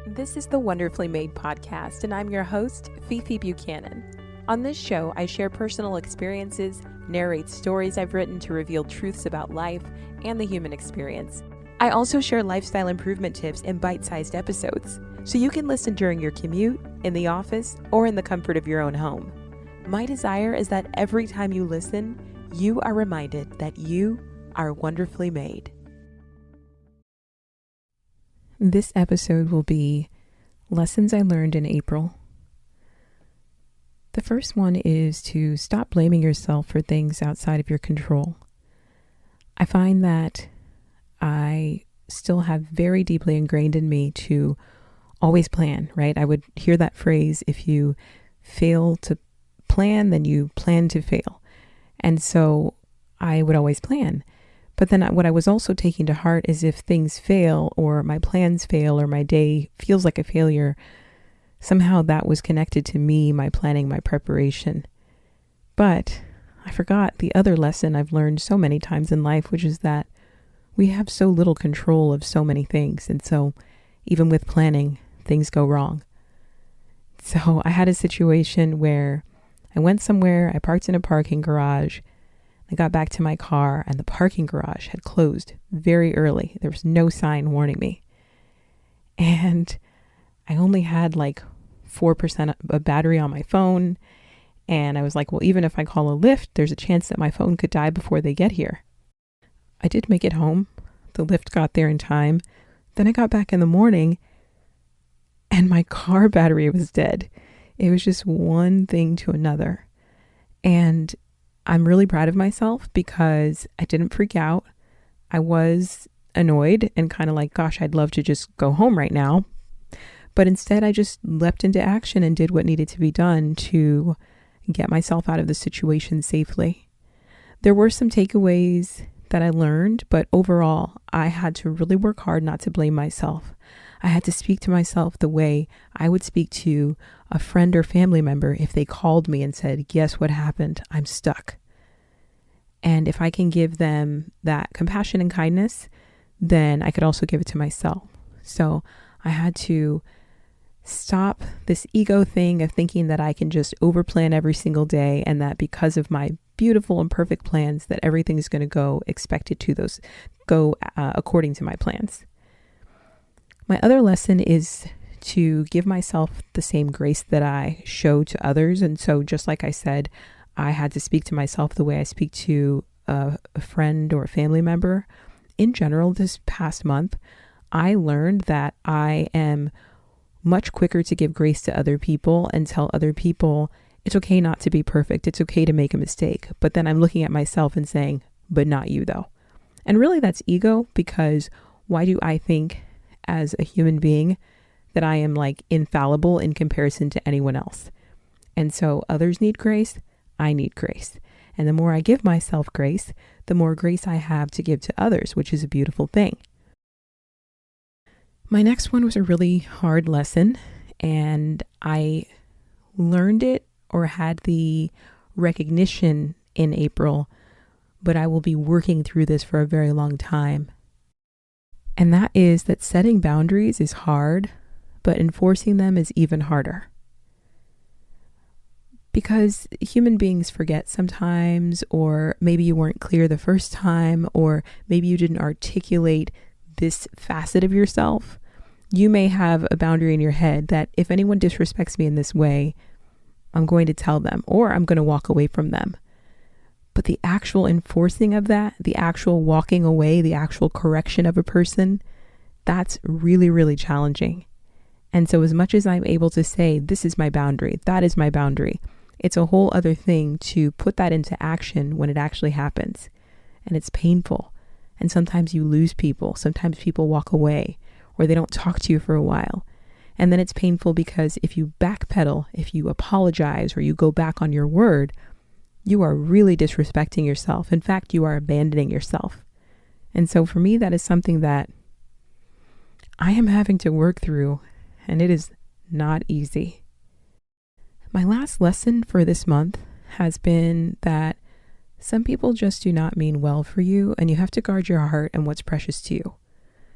This is the Wonderfully Made podcast, and I'm your host, Fifi Buchanan. On this show, I share personal experiences, narrate stories I've written to reveal truths about life and the human experience. I also share lifestyle improvement tips in bite-sized episodes, so you can listen during your commute, in the office, or in the comfort of your own home. My desire is that every time you listen, you are reminded that you are wonderfully made. This episode will be lessons I learned in April. The first one is to stop blaming yourself for things outside of your control. I find that I still have very deeply ingrained in me to always plan, right? I would hear that phrase, if you fail to plan, then you plan to fail. And so I would always plan. But then what I was also taking to heart is if things fail or my plans fail or my day feels like a failure, somehow that was connected to me, my planning, my preparation. But I forgot the other lesson I've learned so many times in life, which is that we have so little control of so many things. And so even with planning, things go wrong. So I had a situation where I went somewhere, I parked in a parking garage. I got back to my car and the parking garage had closed very early. There was no sign warning me. And I only had like 4% of battery on my phone. And I was like, well, even if I call a Lyft, there's a chance that my phone could die before they get here. I did make it home. The Lyft got there in time. Then I got back in the morning and my car battery was dead. It was just one thing to another. And I'm really proud of myself because I didn't freak out. I was annoyed and kind of like, gosh, I'd love to just go home right now. But instead, I just leapt into action and did what needed to be done to get myself out of the situation safely. There were some takeaways that I learned, but overall, I had to really work hard not to blame myself. I had to speak to myself the way I would speak to a friend or family member if they called me and said, guess what happened? I'm stuck. And if I can give them that compassion and kindness, then I could also give it to myself. So I had to stop this ego thing of thinking that I can just overplan every single day and that because of my beautiful and perfect plans that everything is going to go according to my plans. My other lesson is to give myself the same grace that I show to others. And so just like I said, I had to speak to myself the way I speak to a friend or a family member. In general, this past month, I learned that I am much quicker to give grace to other people and tell other people it's okay not to be perfect. It's okay to make a mistake. But then I'm looking at myself and saying, but not you though. And really that's ego, because why do I think as a human being that I am like infallible in comparison to anyone else? And so others need grace. I need grace. And the more I give myself grace, the more grace I have to give to others, which is a beautiful thing. My next one was a really hard lesson, and I learned it or had the recognition in April, but I will be working through this for a very long time. And that is that setting boundaries is hard, but enforcing them is even harder. Because human beings forget sometimes, or maybe you weren't clear the first time, or maybe you didn't articulate this facet of yourself. You may have a boundary in your head that if anyone disrespects me in this way, I'm going to tell them, or I'm going to walk away from them. But the actual enforcing of that, the actual walking away, the actual correction of a person, that's really, really challenging. And so as much as I'm able to say, this is my boundary, that is my boundary, it's a whole other thing to put that into action when it actually happens. And it's painful. And sometimes you lose people. Sometimes people walk away or they don't talk to you for a while. And then it's painful because if you backpedal, if you apologize or you go back on your word, you are really disrespecting yourself. In fact, you are abandoning yourself. And so for me, that is something that I am having to work through, and it is not easy. My last lesson for this month has been that some people just do not mean well for you, and you have to guard your heart and what's precious to you.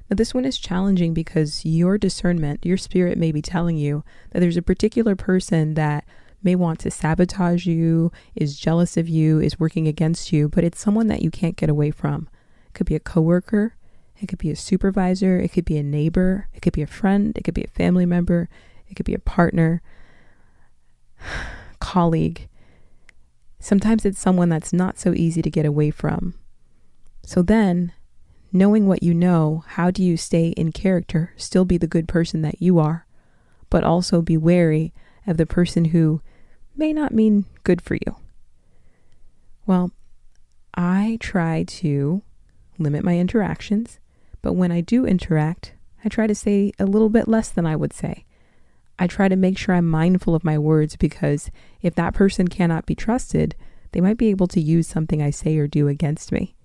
Now, this one is challenging because your discernment, your spirit may be telling you that there's a particular person that may want to sabotage you, is jealous of you, is working against you, but it's someone that you can't get away from. It could be a coworker, it could be a supervisor, it could be a neighbor, it could be a friend, it could be a family member, it could be a partner, colleague. Sometimes it's someone that's not so easy to get away from. So then, knowing what you know, how do you stay in character, still be the good person that you are, but also be wary of the person who may not mean good for you? Well, I try to limit my interactions, but when I do interact, I try to say a little bit less than I would say. I try to make sure I'm mindful of my words, because if that person cannot be trusted, they might be able to use something I say or do against me.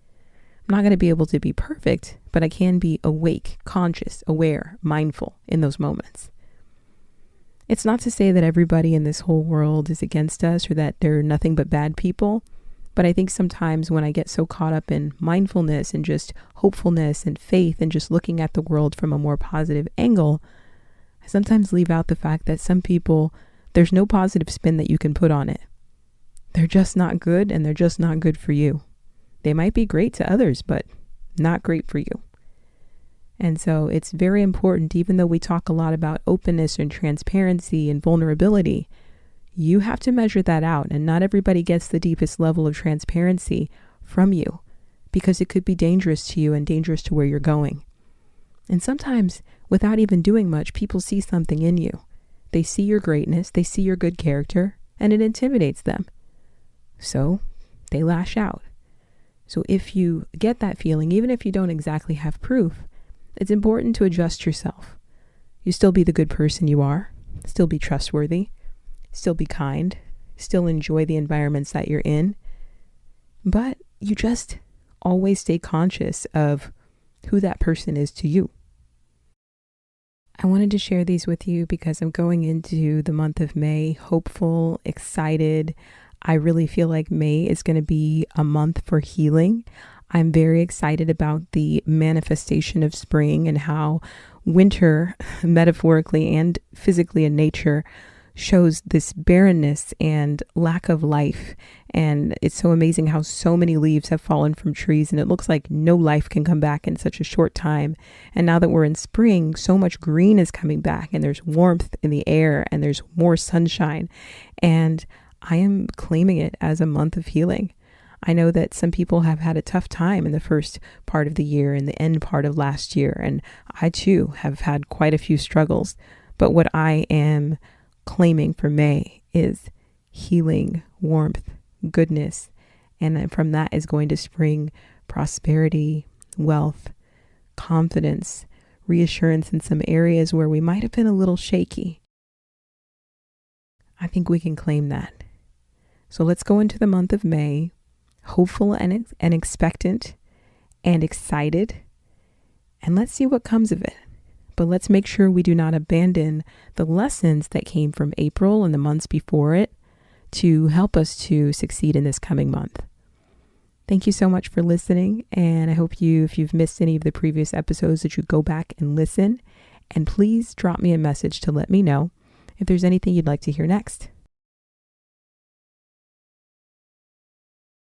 I'm not going to be able to be perfect, but I can be awake, conscious, aware, mindful in those moments. It's not to say that everybody in this whole world is against us or that they're nothing but bad people, but I think sometimes when I get so caught up in mindfulness and just hopefulness and faith and just looking at the world from a more positive angle, I sometimes leave out the fact that some people, there's no positive spin that you can put on it. They're just not good, and they're just not good for you. They might be great to others, but not great for you. And so it's very important, even though we talk a lot about openness and transparency and vulnerability, you have to measure that out. And not everybody gets the deepest level of transparency from you, because it could be dangerous to you and dangerous to where you're going. And sometimes, without even doing much, people see something in you. They see your greatness, they see your good character, and it intimidates them. So they lash out. So if you get that feeling, even if you don't exactly have proof, it's important to adjust yourself. You still be the good person you are, still be trustworthy, still be kind, still enjoy the environments that you're in, but you just always stay conscious of who that person is to you. I wanted to share these with you because I'm going into the month of May hopeful, excited. I really feel like May is going to be a month for healing. I'm very excited about the manifestation of spring and how winter, metaphorically and physically in nature, shows this barrenness and lack of life. And it's so amazing how so many leaves have fallen from trees, and it looks like no life can come back in such a short time. And now that we're in spring, so much green is coming back, and there's warmth in the air, and there's more sunshine. And I am claiming it as a month of healing. I know that some people have had a tough time in the first part of the year and the end part of last year, and I too have had quite a few struggles. But what I am claiming for May is healing, warmth, goodness, and from that is going to spring prosperity, wealth, confidence, reassurance in some areas where we might have been a little shaky. I think we can claim that. So let's go into the month of May hopeful and expectant and excited, and let's see what comes of it. But let's make sure we do not abandon the lessons that came from April and the months before it to help us to succeed in this coming month. Thank you so much for listening, and I hope if you've missed any of the previous episodes, that you go back and listen, and please drop me a message to let me know if there's anything you'd like to hear next.